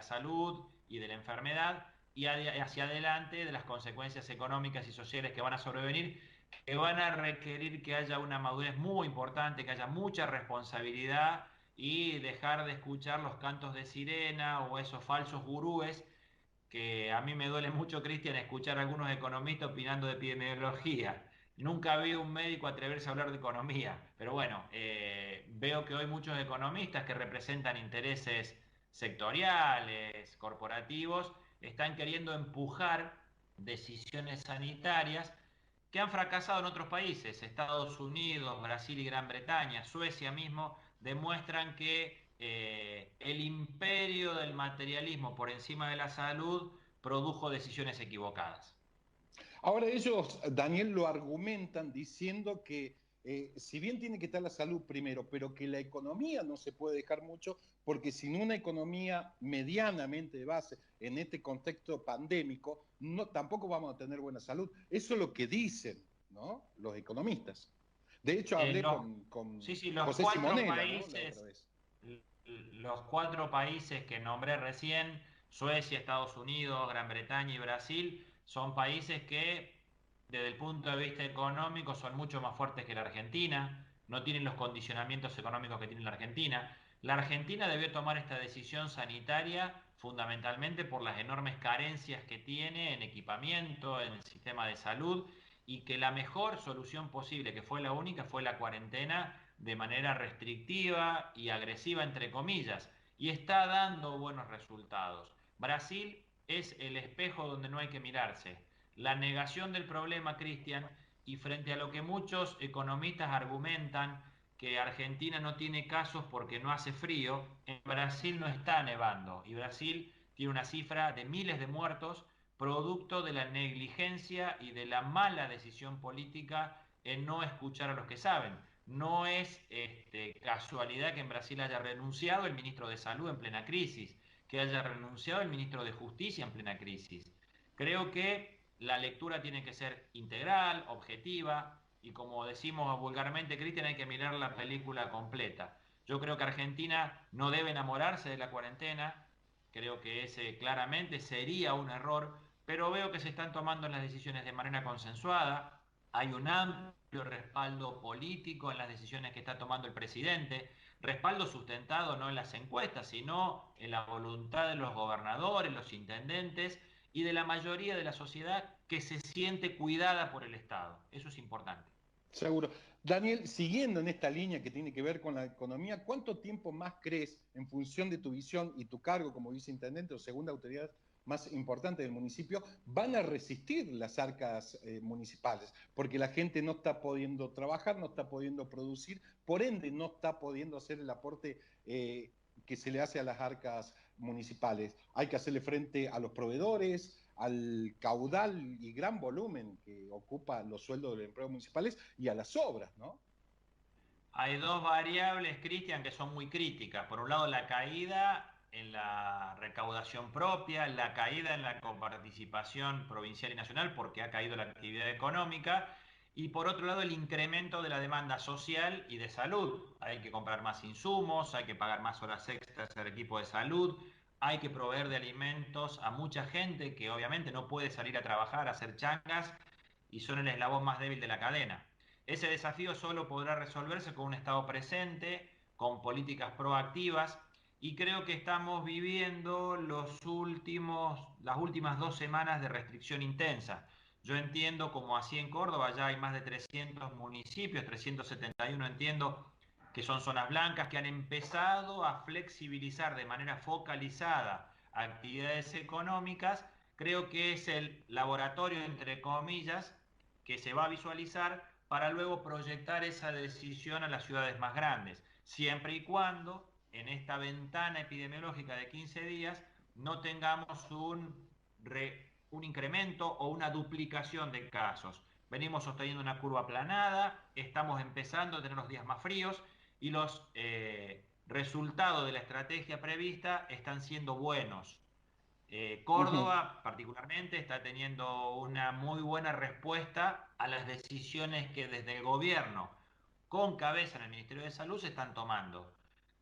la salud y de la enfermedad, y hacia adelante de las consecuencias económicas y sociales que van a sobrevenir, que van a requerir que haya una madurez muy importante, que haya mucha responsabilidad y dejar de escuchar los cantos de sirena o esos falsos gurúes que a mí me duele mucho, Cristian, escuchar a algunos economistas opinando de epidemiología. Nunca vi un médico atreverse a hablar de economía, pero bueno, veo que hoy muchos economistas que representan intereses sectoriales, corporativos, están queriendo empujar decisiones sanitarias que han fracasado en otros países. Estados Unidos, Brasil y Gran Bretaña, Suecia mismo, demuestran que el imperio del materialismo por encima de la salud produjo decisiones equivocadas. Ahora ellos, Daniel, lo argumentan diciendo que si bien tiene que estar la salud primero, pero que la economía no se puede dejar mucho, porque sin una economía medianamente de base en este contexto pandémico, no, tampoco vamos a tener buena salud. Eso es lo que dicen, ¿no? Los economistas. De hecho, hablé Los, sí, con sí, José Simonella, ¿no? La otra vez. los cuatro países que nombré recién, Suecia, Estados Unidos, Gran Bretaña y Brasil, son países que desde el punto de vista económico son mucho más fuertes que la Argentina, no tienen los condicionamientos económicos que tiene la Argentina. La Argentina debió tomar esta decisión sanitaria fundamentalmente por las enormes carencias que tiene en equipamiento, en el sistema de salud, y que la mejor solución posible, que fue la única, fue la cuarentena de manera restrictiva y agresiva, entre comillas, y está dando buenos resultados. Brasil es el espejo donde no hay que mirarse. La negación del problema, Cristian, y frente a lo que muchos economistas argumentan, que Argentina no tiene casos porque no hace frío, en Brasil no está nevando y Brasil tiene una cifra de miles de muertos producto de la negligencia y de la mala decisión política en no escuchar a los que saben. No es casualidad que en Brasil haya renunciado el ministro de Salud en plena crisis, que haya renunciado el ministro de Justicia en plena crisis. Creo que la lectura tiene que ser integral, objetiva, y como decimos vulgarmente, Cristian, hay que mirar la película completa. Yo creo que Argentina no debe enamorarse de la cuarentena, creo que ese claramente sería un error, pero veo que se están tomando las decisiones de manera consensuada, hay un amplio respaldo político en las decisiones que está tomando el presidente, respaldo sustentado no en las encuestas, sino en la voluntad de los gobernadores, los intendentes y de la mayoría de la sociedad que se siente cuidada por el Estado. Eso es importante. Seguro. Daniel, siguiendo en esta línea que tiene que ver con la economía, ¿cuánto tiempo más crees, en función de tu visión y tu cargo como viceintendente o segunda autoridad más importante del municipio, van a resistir las arcas municipales? Porque la gente no está pudiendo trabajar, no está pudiendo producir, por ende no está pudiendo hacer el aporte que se le hace a las arcas municipales. Hay que hacerle frente a los proveedores, al caudal y gran volumen que ocupa los sueldos de los empleados municipales y a las obras, ¿no? Hay dos variables, Cristian, que son muy críticas. Por un lado, la caída en la recaudación propia, la caída en la coparticipación provincial y nacional, porque ha caído la actividad económica, y por otro lado, el incremento de la demanda social y de salud. Hay que comprar más insumos, hay que pagar más horas extras al equipo de salud, hay que proveer de alimentos a mucha gente que obviamente no puede salir a trabajar, a hacer changas, y son el eslabón más débil de la cadena. Ese desafío solo podrá resolverse con un Estado presente, con políticas proactivas, y creo que estamos viviendo las últimas 2 semanas de restricción intensa. Yo entiendo, como así en Córdoba, ya hay más de 300 municipios, 371 entiendo, que son zonas blancas, que han empezado a flexibilizar de manera focalizada actividades económicas. Creo que es el laboratorio, entre comillas, que se va a visualizar para luego proyectar esa decisión a las ciudades más grandes, siempre y cuando en esta ventana epidemiológica de 15 días no tengamos un incremento o una duplicación de casos. Venimos sosteniendo una curva aplanada, estamos empezando a tener los días más fríos y los resultados de la estrategia prevista están siendo buenos. Uh -huh. Córdoba particularmente está teniendo una muy buena respuesta a las decisiones que desde el gobierno, con cabeza en el Ministerio de Salud, se están tomando.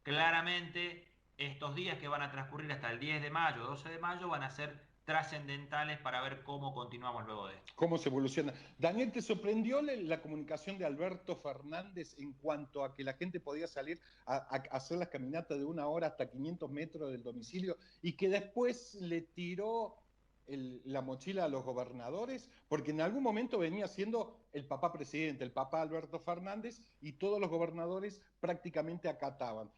Claramente estos días que van a transcurrir hasta el 10 de mayo, 12 de mayo, van a ser trascendentales para ver cómo continuamos luego de esto. ¿Cómo se evoluciona? Daniel, ¿te sorprendió la comunicación de Alberto Fernández en cuanto a que la gente podía salir a hacer las caminatas de 1 hora hasta 500 metros del domicilio y que después le tiró la mochila a los gobernadores? Porque en algún momento venía siendo el papá presidente, el papá Alberto Fernández, y todos los gobernadores prácticamente acataban.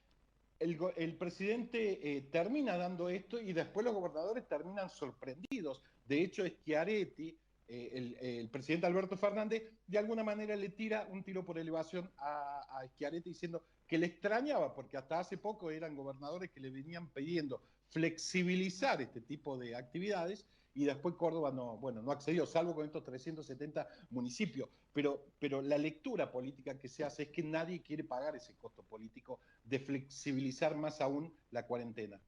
El presidente termina dando esto y después los gobernadores terminan sorprendidos. De hecho, Schiaretti, el presidente Alberto Fernández, de alguna manera le tira un tiro por elevación a Schiaretti diciendo que le extrañaba, porque hasta hace poco eran gobernadores que le venían pidiendo flexibilizar este tipo de actividades y después Córdoba no, bueno, no accedió, salvo con estos 370 municipios. Pero la lectura política que se hace es que nadie quiere pagar ese costo político de flexibilizar más aún la cuarentena.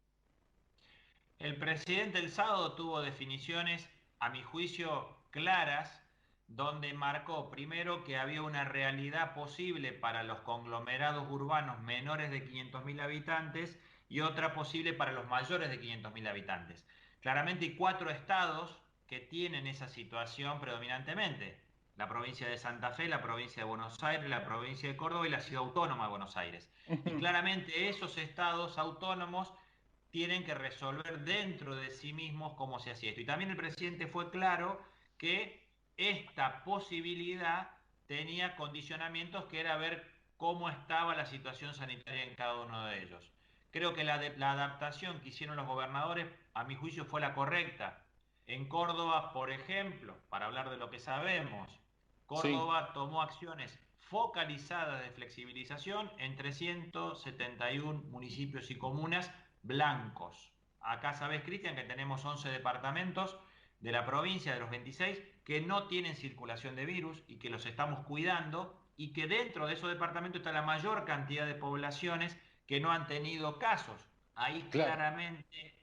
El presidente el sábado tuvo definiciones, a mi juicio, claras, donde marcó primero que había una realidad posible para los conglomerados urbanos menores de 500.000 habitantes y otra posible para los mayores de 500.000 habitantes. Claramente hay 4 estados que tienen esa situación predominantemente: la provincia de Santa Fe, la provincia de Buenos Aires, la provincia de Córdoba y la ciudad autónoma de Buenos Aires. Y claramente esos estados autónomos tienen que resolver dentro de sí mismos cómo se hacía esto. Y también el presidente fue claro que esta posibilidad tenía condicionamientos, que era ver cómo estaba la situación sanitaria en cada uno de ellos. Creo que la adaptación que hicieron los gobernadores, a mi juicio, fue la correcta. En Córdoba, por ejemplo, para hablar de lo que sabemos, Sí, Córdoba tomó acciones focalizadas de flexibilización en 371 municipios y comunas blancos. Acá sabes, Cristian, que tenemos 11 departamentos de la provincia, de los 26, que no tienen circulación de virus y que los estamos cuidando, y que dentro de esos departamentos está la mayor cantidad de poblaciones que no han tenido casos. Ahí claro. claramente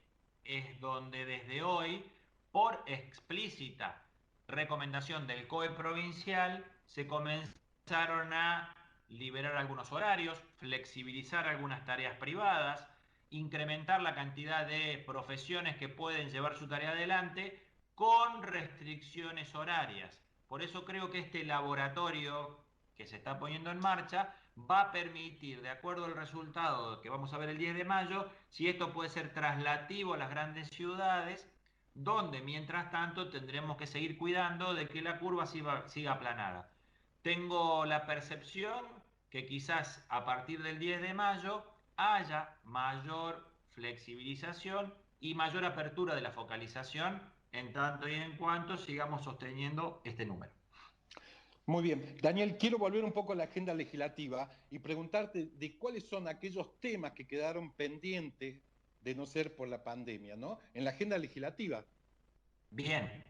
es donde desde hoy, por explícita recomendación del COE provincial, se comenzaron a liberar algunos horarios, flexibilizar algunas tareas privadas, incrementar la cantidad de profesiones que pueden llevar su tarea adelante con restricciones horarias. Por eso creo que este laboratorio que se está poniendo en marcha va a permitir, de acuerdo al resultado que vamos a ver el 10 de mayo, si esto puede ser traslativo a las grandes ciudades, donde mientras tanto tendremos que seguir cuidando de que la curva siga aplanada. Tengo la percepción que quizás a partir del 10 de mayo haya mayor flexibilización y mayor apertura de la focalización, en tanto y en cuanto sigamos sosteniendo este número. Muy bien. Daniel, quiero volver un poco a la agenda legislativa y preguntarte de cuáles son aquellos temas que quedaron pendientes de no ser por la pandemia, ¿no? En la agenda legislativa. Bien,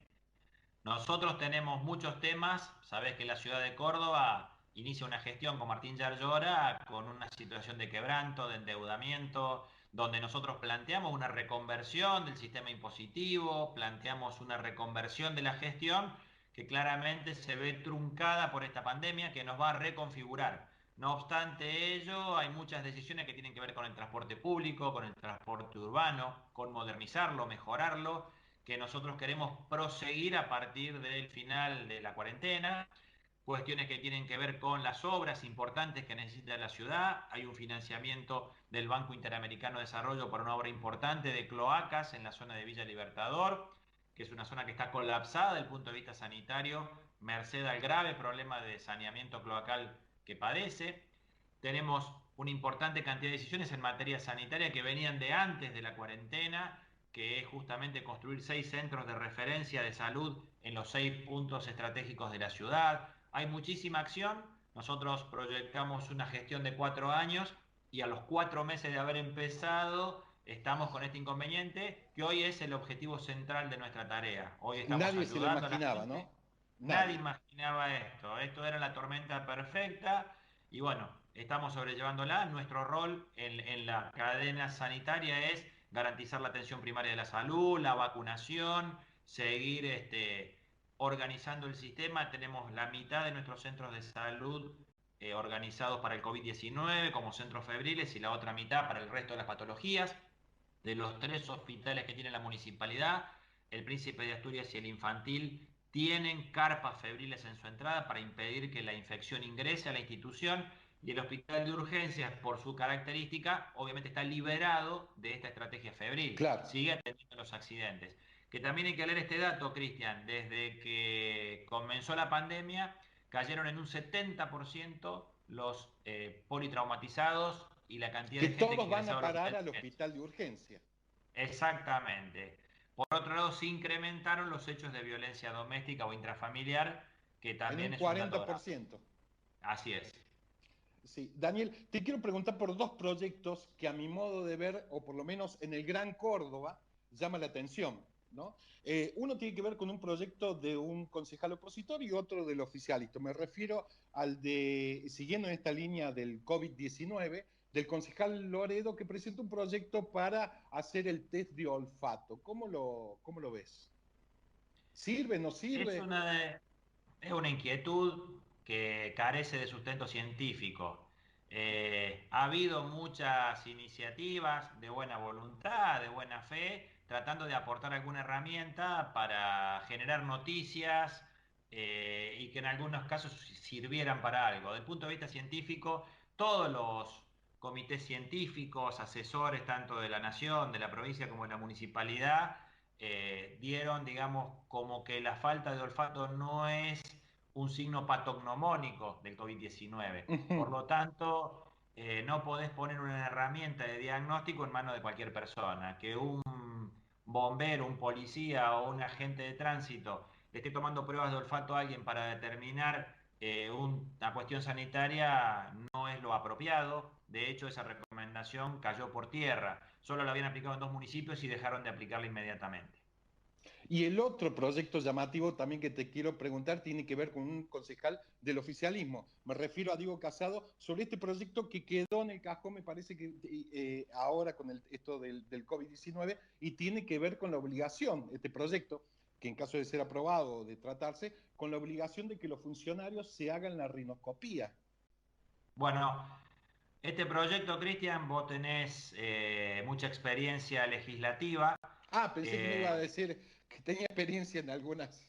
nosotros tenemos muchos temas. Sabés que la ciudad de Córdoba inicia una gestión con Martín Yarlora con una situación de quebranto, de endeudamiento, donde nosotros planteamos una reconversión del sistema impositivo, planteamos una reconversión de la gestión que claramente se ve truncada por esta pandemia que nos va a reconfigurar. No obstante ello, hay muchas decisiones que tienen que ver con el transporte público, con el transporte urbano, con modernizarlo, mejorarlo, que nosotros queremos proseguir a partir del final de la cuarentena. Cuestiones que tienen que ver con las obras importantes que necesita la ciudad. Hay un financiamiento del Banco Interamericano de Desarrollo para una obra importante de cloacas en la zona de Villa Libertador, que es una zona que está colapsada desde el punto de vista sanitario, merced al grave problema de saneamiento cloacal que padece. Tenemos una importante cantidad de decisiones en materia sanitaria que venían de antes de la cuarentena, que es justamente construir 6 centros de referencia de salud en los 6 puntos estratégicos de la ciudad. Hay muchísima acción. Nosotros proyectamos una gestión de 4 años y a los 4 meses de haber empezado estamos con este inconveniente, que hoy es el objetivo central de nuestra tarea. Hoy estamos Nadie se lo ayudando a la imaginaba, gente. ¿no? Nadie Nadie. imaginaba esto. Esto era la tormenta perfecta y bueno, estamos sobrellevándola. Nuestro rol en la cadena sanitaria es garantizar la atención primaria de la salud, la vacunación, seguir organizando el sistema. Tenemos la mitad de nuestros centros de salud organizados para el COVID-19 como centros febriles y la otra mitad para el resto de las patologías. De los 3 hospitales que tiene la municipalidad, el Príncipe de Asturias y el Infantil tienen carpas febriles en su entrada para impedir que la infección ingrese a la institución, y el hospital de urgencias, por su característica, obviamente está liberado de esta estrategia febril, Claro. sigue atendiendo los accidentes. Que también hay que leer este dato, Cristian, desde que comenzó la pandemia cayeron en un 70% los politraumatizados y la cantidad Que de gente que todos van a ingresaba al parar hospital al de urgencias. hospital de urgencia. Exactamente. Por otro lado, se incrementaron los hechos de violencia doméstica o intrafamiliar, que En también un es un dato grave. 40%. Así es. Sí, Daniel, te quiero preguntar por dos proyectos que a mi modo de ver, o por lo menos en el Gran Córdoba, llama la atención, ¿no? Uno tiene que ver con un proyecto de un concejal opositor y otro del oficialista. Me refiero al de, siguiendo en esta línea del COVID-19, del concejal Loredo, que presenta un proyecto para hacer el test de olfato. ¿Cómo lo ves? ¿Sirve, no Es sirve? es una inquietud que carece de sustento científico. Ha habido muchas iniciativas de buena voluntad, de buena fe, tratando de aportar alguna herramienta para generar noticias y que en algunos casos sirvieran para algo. Desde el punto de vista científico, todos los comités científicos, asesores tanto de la nación, de la provincia como de la municipalidad, dieron, digamos, como que la falta de olfato no es un signo patognomónico del COVID-19. Por Ujú. lo tanto, no podés poner una herramienta de diagnóstico en manos de cualquier persona. Que un bombero, un policía o un agente de tránsito le esté tomando pruebas de olfato a alguien para determinar una cuestión sanitaria no es lo apropiado. De hecho, esa recomendación cayó por tierra. Solo la habían aplicado en 2 municipios y dejaron de aplicarla inmediatamente. Y el otro proyecto llamativo también que te quiero preguntar tiene que ver con un concejal del oficialismo. Me refiero a Diego Casado sobre este proyecto que quedó en el cajón, me parece que ahora con esto del COVID-19, y tiene que ver con la obligación, este proyecto, que en caso de ser aprobado o de tratarse, con la obligación de que los funcionarios se hagan la rinoscopía. Bueno, este proyecto, Cristian, vos tenés mucha experiencia legislativa. Ah, pensé que me iba a Eh, decir que tenía experiencia en algunas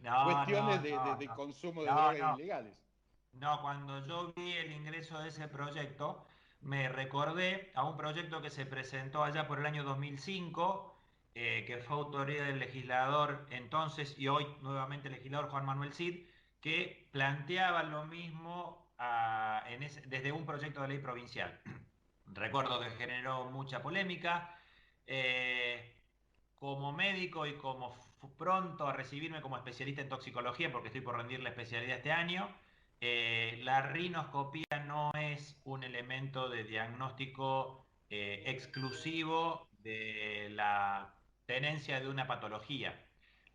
no, cuestiones no, de, no, de no. consumo de No, drogas no. ilegales. No, cuando yo vi el ingreso de ese proyecto, me recordé a un proyecto que se presentó allá por el año 2005, que fue autoría del legislador entonces y hoy nuevamente legislador Juan Manuel Cid, que planteaba lo mismo desde un proyecto de ley provincial. Recuerdo que generó mucha polémica. eh, Como médico y como pronto a recibirme como especialista en toxicología, porque estoy por rendir la especialidad este año, la rinoscopía no es un elemento de diagnóstico exclusivo de la tenencia de una patología.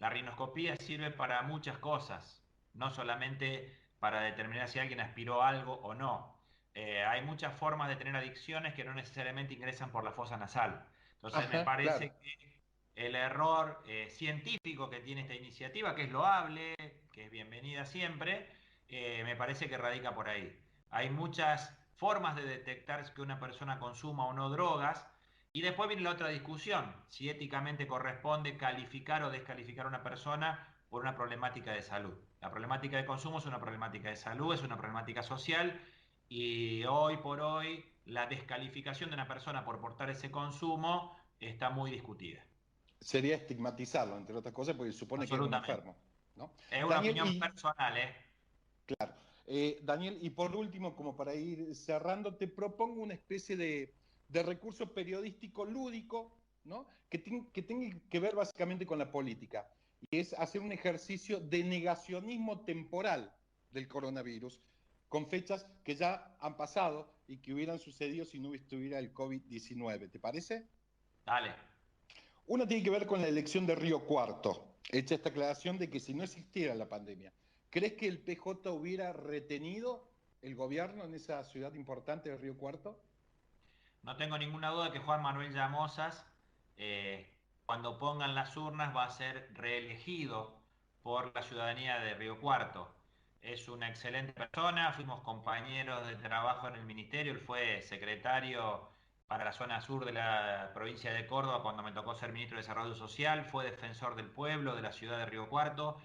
La rinoscopía sirve para muchas cosas, no solamente para determinar si alguien aspiró algo o no. Hay muchas formas de tener adicciones que no necesariamente ingresan por la fosa nasal. Entonces me Ajá, claro. parece que el error científico que tiene esta iniciativa, que es loable, que es bienvenida siempre, me parece que radica por ahí. Hay muchas formas de detectar que una persona consuma o no drogas, y después viene la otra discusión, si éticamente corresponde calificar o descalificar a una persona por una problemática de salud. La problemática de consumo es una problemática de salud, es una problemática social, y hoy por hoy la descalificación de una persona por portar ese consumo está muy discutida. Sería estigmatizarlo, entre otras cosas, porque supone que es un Absolutamente. enfermo, ¿no? Es una Daniel, opinión personal, ¿eh? Daniel, y por último, como para ir cerrando, te propongo una especie de recurso periodístico lúdico, ¿no? Que tenga que ver básicamente con la política, y es hacer un ejercicio de negacionismo temporal del coronavirus, con fechas que ya han pasado y que hubieran sucedido si no estuviera el COVID-19. ¿Te parece? Dale. Una tiene que ver con la elección de Río Cuarto, hecha esta aclaración de que si no existiera la pandemia, ¿crees que el PJ hubiera retenido el gobierno en esa ciudad importante de Río Cuarto? No tengo ninguna duda que Juan Manuel Llamosas, cuando pongan las urnas, va a ser reelegido por la ciudadanía de Río Cuarto. es una excelente persona, fuimos compañeros de trabajo en el ministerio, él fue secretario para la zona sur de la provincia de Córdoba cuando me tocó ser ministro de Desarrollo Social, fue defensor del pueblo de la ciudad de Río Cuarto,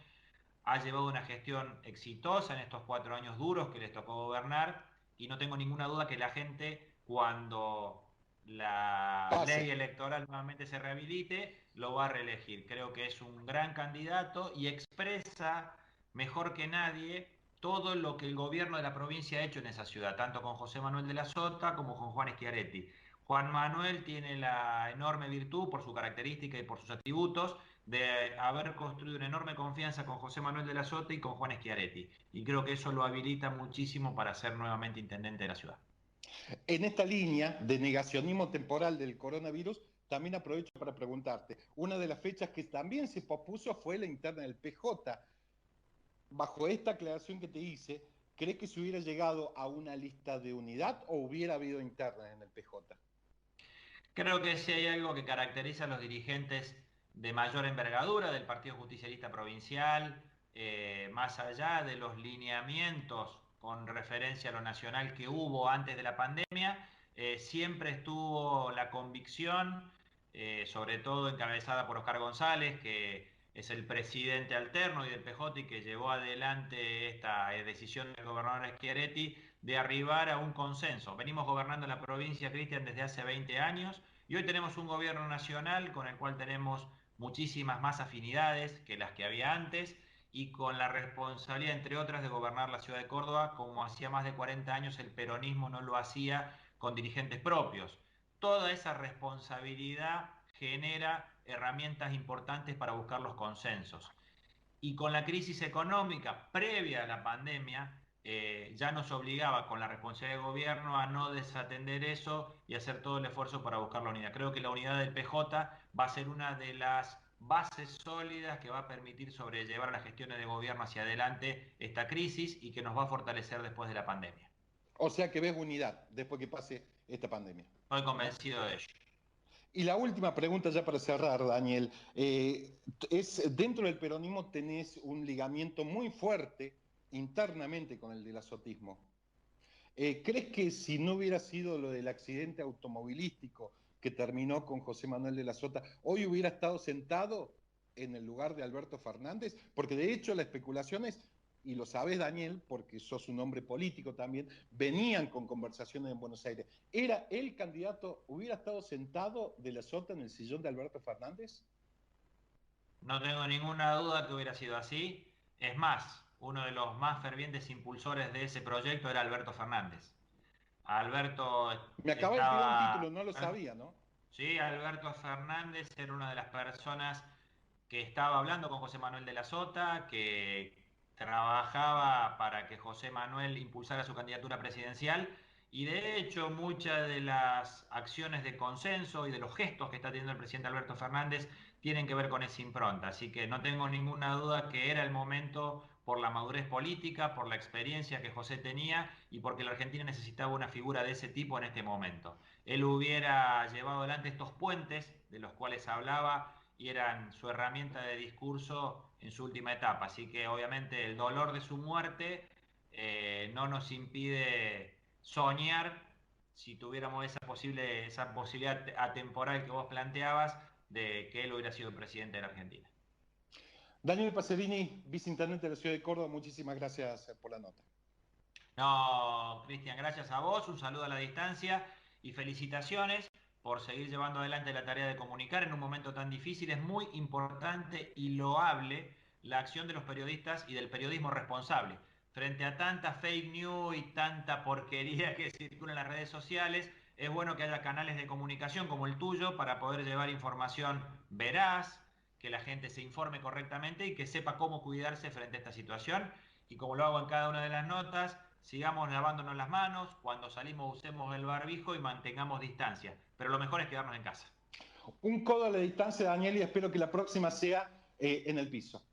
ha llevado una gestión exitosa en estos 4 años duros que les tocó gobernar y no tengo ninguna duda que la gente cuando la Pase. ley electoral nuevamente se rehabilite lo va a reelegir. Creo que es un gran candidato y expresa mejor que nadie todo lo que el gobierno de la provincia ha hecho en esa ciudad, tanto con José Manuel de la Sota como con Juan Schiaretti. Juan Manuel tiene la enorme virtud, por su característica y por sus atributos, de haber construido una enorme confianza con José Manuel de la Sota y con Juan Schiaretti. Y creo que eso lo habilita muchísimo para ser nuevamente intendente de la ciudad. En esta línea de negacionismo temporal del coronavirus, también aprovecho para preguntarte, una de las fechas que también se pospuso fue la interna del PJ. Bajo esta aclaración que te hice, ¿crees que se hubiera llegado a una lista de unidad o hubiera habido interna en el PJ? Creo que si hay algo que caracteriza a los dirigentes de mayor envergadura del Partido Justicialista Provincial, más allá de los lineamientos con referencia a lo nacional que hubo antes de la pandemia, siempre estuvo la convicción, sobre todo encabezada por Oscar González, que es el presidente alterno y del PJ y que llevó adelante esta decisión del gobernador Schiaretti de arribar a un consenso. Venimos gobernando la provincia, Cristian, desde hace 20 años y hoy tenemos un gobierno nacional con el cual tenemos muchísimas más afinidades que las que había antes y con la responsabilidad, entre otras, de gobernar la ciudad de Córdoba como hacía más de 40 años el peronismo no lo hacía con dirigentes propios. Toda esa responsabilidad genera herramientas importantes para buscar los consensos. Y con la crisis económica previa a la pandemia, ya nos obligaba con la responsabilidad del gobierno a no desatender eso y hacer todo el esfuerzo para buscar la unidad. Creo que la unidad del PJ va a ser una de las bases sólidas que va a permitir sobrellevar las gestiones de gobierno hacia adelante esta crisis y que nos va a fortalecer después de la pandemia. O sea que ves unidad después que pase esta pandemia, Estoy ¿no? convencido de ello. Y la última pregunta ya para cerrar, Daniel, es dentro del peronismo tenés un ligamiento muy fuerte internamente con el del azotismo. ¿Crees que si no hubiera sido lo del accidente automovilístico que terminó con José Manuel de la Sota, hoy hubiera estado sentado en el lugar de Alberto Fernández? Porque de hecho las especulaciones, y lo sabes Daniel, porque sos un hombre político también, venían con conversaciones en Buenos Aires. ¿Era el candidato, hubiera estado sentado de la Sota en el sillón de Alberto Fernández? No tengo ninguna duda que hubiera sido así. Es más, uno de los más fervientes impulsores de ese proyecto era Alberto Fernández. Alberto Me acaba de tirar un estaba... título, no lo sabía, ¿no? Sí, Alberto Fernández era una de las personas que estaba hablando con José Manuel de la Sota, que trabajaba para que José Manuel impulsara su candidatura presidencial y de hecho muchas de las acciones de consenso y de los gestos que está teniendo el presidente Alberto Fernández tienen que ver con esa impronta. Así que no tengo ninguna duda que era el momento por la madurez política, por la experiencia que José tenía y porque la Argentina necesitaba una figura de ese tipo en este momento. Él hubiera llevado adelante estos puentes de los cuales hablaba y eran su herramienta de discurso en su última etapa. Así que obviamente el dolor de su muerte no nos impide soñar si tuviéramos esa posibilidad atemporal que vos planteabas de que él hubiera sido presidente de la Argentina. Daniel Pacerini, viceintendente de la ciudad de Córdoba, muchísimas gracias por la nota. No, Cristian, gracias a vos, un saludo a la distancia y felicitaciones por seguir llevando adelante la tarea de comunicar en un momento tan difícil. Es muy importante y loable la acción de los periodistas y del periodismo responsable. Frente a tanta fake news y tanta porquería que circula en las redes sociales, es bueno que haya canales de comunicación como el tuyo para poder llevar información veraz, que la gente se informe correctamente y que sepa cómo cuidarse frente a esta situación. Y como lo hago en cada una de las notas, sigamos lavándonos las manos, cuando salimos usemos el barbijo y mantengamos distancia. Pero lo mejor es quedarnos en casa. Un codo a la distancia, Daniel, y espero que la próxima sea en el piso.